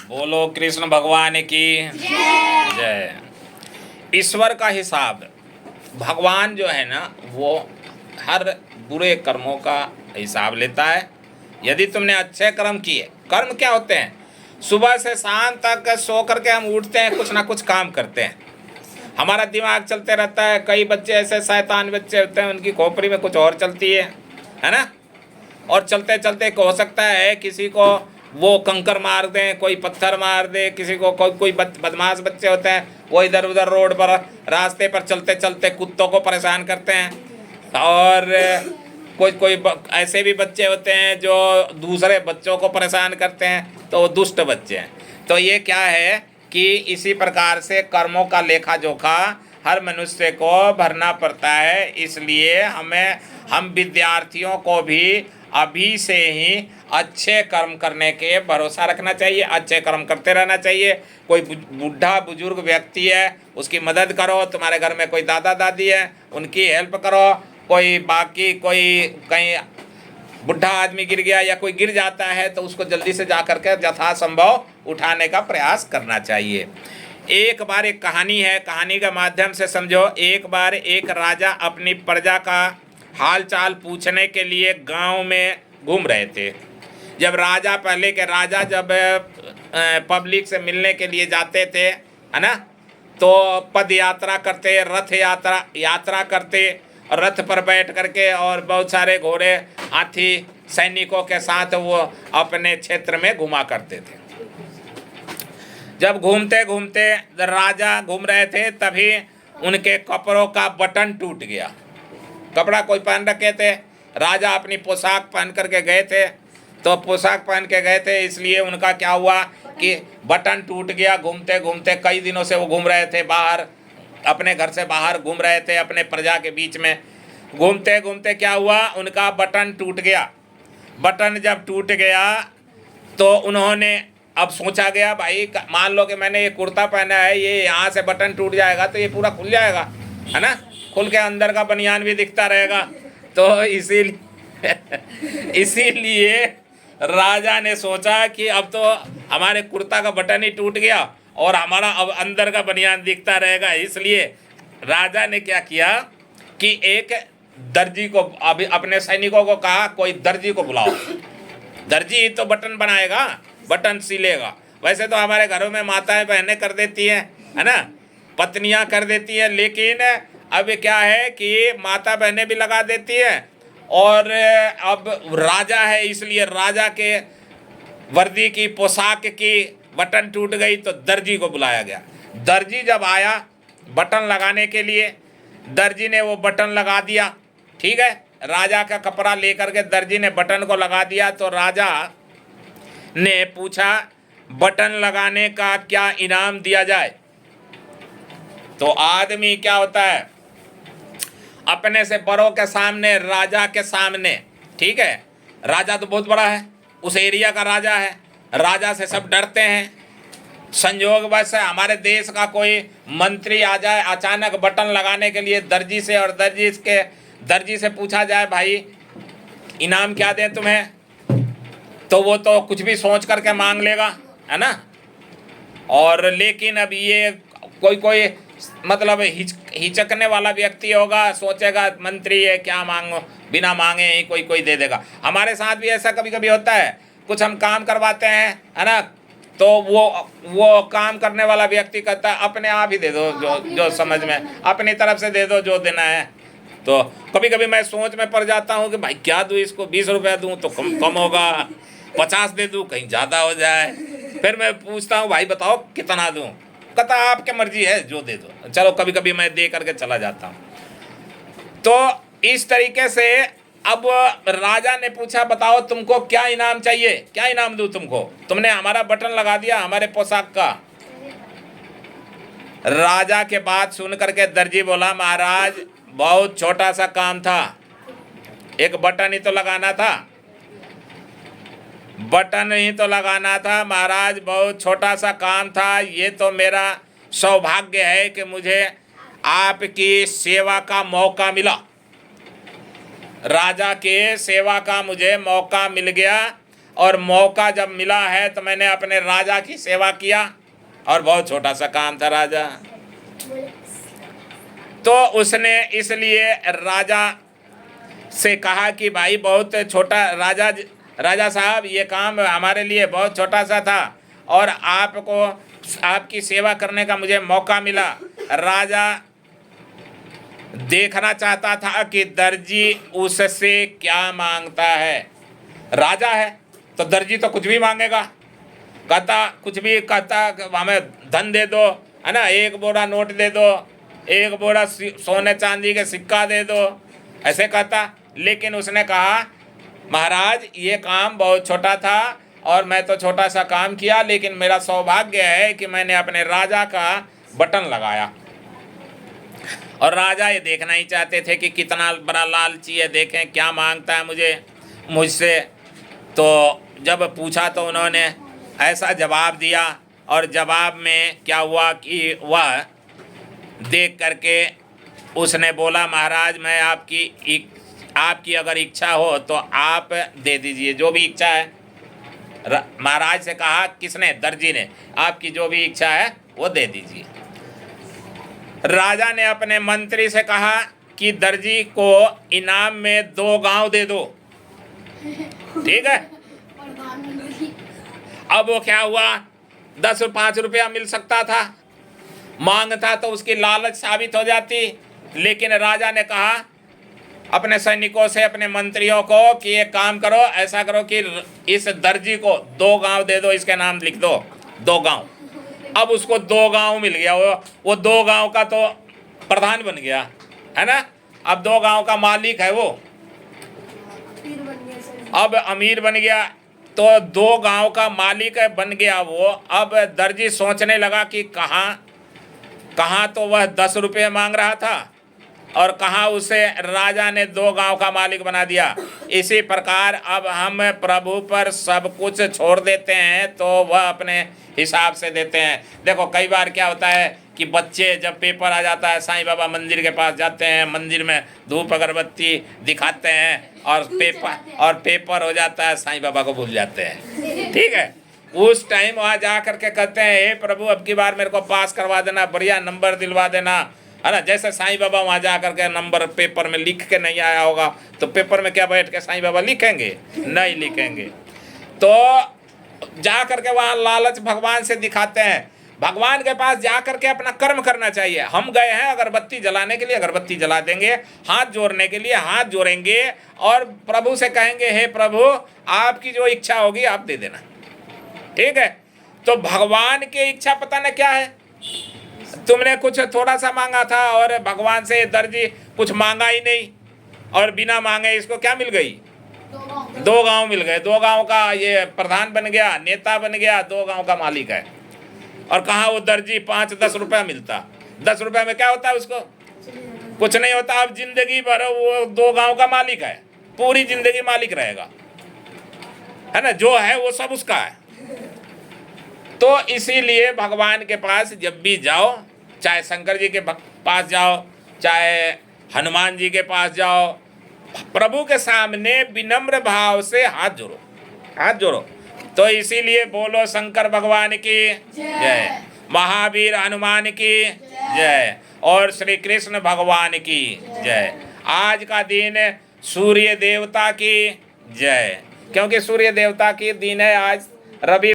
बोलो कृष्ण भगवान की जय। ईश्वर का हिसाब, भगवान जो है ना वो हर बुरे कर्मों का हिसाब लेता है। यदि तुमने अच्छे कर्म किए, कर्म क्या होते हैं? सुबह से शाम तक सो करके हम उठते हैं, कुछ ना कुछ काम करते हैं, हमारा दिमाग चलते रहता है। कई बच्चे ऐसे शैतान बच्चे होते हैं, उनकी खोपड़ी में कुछ और चलती है ना। और चलते चलते हो सकता है किसी को वो कंकर मार दें, कोई पत्थर मार दे, किसी को कोई बदमाश बच्चे होते हैं वो इधर उधर रोड पर रास्ते पर चलते चलते कुत्तों को परेशान करते हैं। और कोई ऐसे भी बच्चे होते हैं जो दूसरे बच्चों को परेशान करते हैं, तो वो दुष्ट बच्चे हैं। तो ये क्या है कि इसी प्रकार से कर्मों का लेखा जोखा हर मनुष्य को भरना पड़ता है। इसलिए हम विद्यार्थियों को भी अभी से ही अच्छे कर्म करने के भरोसा रखना चाहिए, अच्छे कर्म करते रहना चाहिए। कोई बूढ़ा बुजुर्ग व्यक्ति है उसकी मदद करो, तुम्हारे घर में कोई दादा दादी है उनकी हेल्प करो, कोई कहीं बुढ़ा आदमी गिर गया या कोई गिर जाता है तो उसको जल्दी से जा करके यथासंभव उठाने का प्रयास करना चाहिए। एक बार एक कहानी है, कहानी के माध्यम से समझो। एक बार एक राजा अपनी प्रजा का हाल चाल पूछने के लिए गांव में घूम रहे थे। जब राजा, पहले के राजा जब पब्लिक से मिलने के लिए जाते थे, है ना, तो पद यात्रा करते, रथ यात्रा करते, रथ पर बैठ करके, और बहुत सारे घोड़े हाथी सैनिकों के साथ वो अपने क्षेत्र में घुमा करते थे। जब घूमते घूमते राजा घूम रहे थे तभी उनके कपड़ों का बटन टूट गया। कपड़ा कोई पहन रखे थे, राजा अपनी पोशाक पहन करके गए थे, तो पोशाक पहन के गए थे, इसलिए उनका क्या हुआ कि बटन टूट गया। घूमते घूमते, कई दिनों से वो घूम रहे थे बाहर, अपने घर से बाहर घूम रहे थे, अपने प्रजा के बीच में घूमते घूमते क्या हुआ, उनका बटन टूट गया। बटन जब टूट गया तो उन्होंने, अब सोचा गया भाई मान लो कि मैंने ये कुर्ता पहना है, ये यहाँ से बटन टूट जाएगा तो ये पूरा खुल जाएगा, है ना, खुल के अंदर का बनियान भी दिखता रहेगा। तो इसीलिए राजा ने सोचा कि अब तो हमारे कुर्ता का बटन ही टूट गया और हमारा अब अंदर का बनियान दिखता रहेगा। इसलिए राजा ने क्या किया कि एक दर्जी को, अभी अपने सैनिकों को कहा कोई दर्जी को बुलाओ, दर्जी ही तो बटन बनाएगा, बटन सिलेगा। वैसे तो हमारे घरों में माताएं बहनें कर देती हैं, है ना, पत्नियां कर देती हैं, लेकिन अब क्या है कि माता बहनें भी लगा देती हैं। और अब राजा है इसलिए राजा के वर्दी की, पोशाक की बटन टूट गई तो दर्जी को बुलाया गया। दर्जी जब आया बटन लगाने के लिए, दर्जी ने वो बटन लगा दिया, ठीक है, राजा का कपड़ा लेकर के दर्जी ने बटन को लगा दिया। तो राजा ने पूछा बटन लगाने का क्या इनाम दिया जाए। तो आदमी क्या होता है, अपने से बड़ों के सामने, राजा के सामने, ठीक है, राजा तो बहुत बड़ा है, उस एरिया का राजा है, राजा से सब डरते हैं। संयोगवश हमारे देश का कोई मंत्री आ जाए अचानक बटन लगाने के लिए दर्जी से, और दर्जी से पूछा जाए भाई इनाम क्या दें तुम्हें, तो वो तो कुछ भी सोच करके मांग लेगा, है ना। और लेकिन अब ये कोई मतलब हिचकने वाला व्यक्ति होगा, सोचेगा मंत्री है क्या मांगो, बिना मांगे ही कोई दे देगा। हमारे साथ भी ऐसा कभी कभी होता है, कुछ हम काम करवाते हैं, है ना, तो वो काम करने वाला व्यक्ति कहता है अपने आप ही दे दो, जो समझ में, अपनी तरफ से दे दो जो देना है। तो कभी कभी मैं सोच में पड़ जाता हूँ कि भाई क्या दूँ इसको, 20 रुपया दूँ तो कम होगा, 50 दे दूँ कहीं ज़्यादा हो जाए। फिर मैं पूछता हूँ भाई बताओ कितना दूँ, कहता आपके मर्जी है जो दे दो। चलो कभी कभी मैं दे करके चला जाता हूँ। तो इस तरीके से अब राजा ने पूछा बताओ तुमको क्या इनाम चाहिए, क्या इनाम दूँ तुमको, तुमने हमारा बटन लगा दिया हमारे पोशाक का। राजा के बात सुन करके दर्जी बोला महाराज बहुत छोटा सा काम था, एक बटन ही तो लगाना था, बटन ही तो लगाना था महाराज, बहुत छोटा सा काम था। ये तो मेरा सौभाग्य है कि मुझे आपकी सेवा का मौका मिला, राजा के सेवा का मुझे मौका मिल गया। और मौका जब मिला है तो मैंने अपने राजा की सेवा किया, और बहुत छोटा सा काम था राजा। तो उसने इसलिए राजा से कहा कि भाई बहुत छोटा, राजा साहब ये काम हमारे लिए बहुत छोटा सा था और आपको आपकी सेवा करने का मुझे मौका मिला। राजा देखना चाहता था कि दर्जी उससे क्या मांगता है। राजा है तो दर्जी तो कुछ भी मांगेगा, कहता कुछ भी, कहता हमें धन दे दो, है ना, 1 बोरा नोट दे दो, 1 बोरा सोने चांदी के सिक्का दे दो, ऐसे कहता। लेकिन उसने कहा महाराज ये काम बहुत छोटा था और मैं तो छोटा सा काम किया, लेकिन मेरा सौभाग्य है कि मैंने अपने राजा का बटन लगाया। और राजा ये देखना ही चाहते थे कि कितना बड़ा लालची है, देखें क्या मांगता है मुझसे। तो जब पूछा तो उन्होंने ऐसा जवाब दिया, और जवाब में क्या हुआ कि वह देख करके उसने बोला महाराज मैं आपकी अगर इच्छा हो तो आप दे दीजिए, जो भी इच्छा है। महाराज से कहा, किसने? दर्जी ने, आपकी जो भी इच्छा है वो दे दीजिए। राजा ने अपने मंत्री से कहा कि दर्जी को इनाम में 2 गांव दे दो, ठीक है। अब वो क्या हुआ, 10-5 रुपया मिल सकता था, मांगता तो उसकी लालच साबित हो जाती। लेकिन राजा ने कहा अपने सैनिकों से, अपने मंत्रियों को कि एक काम करो, ऐसा करो कि इस दर्जी को 2 गांव दे दो, इसके नाम लिख दो 2 गांव। अब उसको 2 गांव मिल गया, वो 2 गांव का तो प्रधान बन गया, है ना। अब 2 गांव का मालिक है वो, अब अमीर बन गया, तो 2 गांव का मालिक बन गया वो। अब दर्जी सोचने लगा कि कहाँ तो वह 10 रुपये मांग रहा था और कहाँ उसे राजा ने 2 गांव का मालिक बना दिया। इसी प्रकार अब हम प्रभु पर सब कुछ छोड़ देते हैं तो वह अपने हिसाब से देते हैं। देखो कई बार क्या होता है कि बच्चे जब पेपर आ जाता है, साईं बाबा मंदिर के पास जाते हैं, मंदिर में धूप अगरबत्ती दिखाते हैं और पेपर हो जाता है, साईं बाबा को भूल जाते हैं, ठीक है। उस टाइम वहाँ जा करके कहते हैं हे प्रभु अब की बार मेरे को पास करवा देना, बढ़िया नंबर दिलवा देना, है ना। जैसे साईं बाबा वहाँ जा करके नंबर पेपर में लिख के नहीं आया होगा तो पेपर में क्या बैठ के साईं बाबा लिखेंगे? नहीं लिखेंगे। तो जा करके वहाँ लालच भगवान से दिखाते हैं। भगवान के पास जा करके अपना कर्म करना चाहिए। हम गए हैं अगरबत्ती जलाने के लिए, अगरबत्ती जला देंगे, हाथ जोड़ने के लिए हाथ जोड़ेंगे और प्रभु से कहेंगे हे प्रभु आपकी जो इच्छा होगी आप दे देना, ठीक है। तो भगवान की इच्छा पता न क्या है, तुमने कुछ थोड़ा सा मांगा था और भगवान से दर्जी कुछ मांगा ही नहीं और बिना मांगे इसको क्या मिल गई? 2 गांव मिल गए। 2 गांव का ये प्रधान बन गया, नेता बन गया, 2 गांव का मालिक है। और कहाँ वो दर्जी 5-10 रुपया मिलता, 10 रुपये में क्या होता है उसको? कुछ नहीं होता। अब जिंदगी भर वो 2 गांव का मालिक है, पूरी जिंदगी मालिक रहेगा, है ना। जो है वो सब उसका है। तो इसीलिए भगवान के पास जब भी जाओ, चाहे शंकर जी के पास जाओ, चाहे हनुमान जी के पास जाओ, प्रभु के सामने विनम्र भाव से हाथ जोड़ो, हाथ जोड़ो। तो इसीलिए बोलो शंकर भगवान की जय, महावीर हनुमान की जय और श्री कृष्ण भगवान की जय। आज का दिन सूर्य देवता की जय, क्योंकि सूर्य देवता की दिन है आज, रवि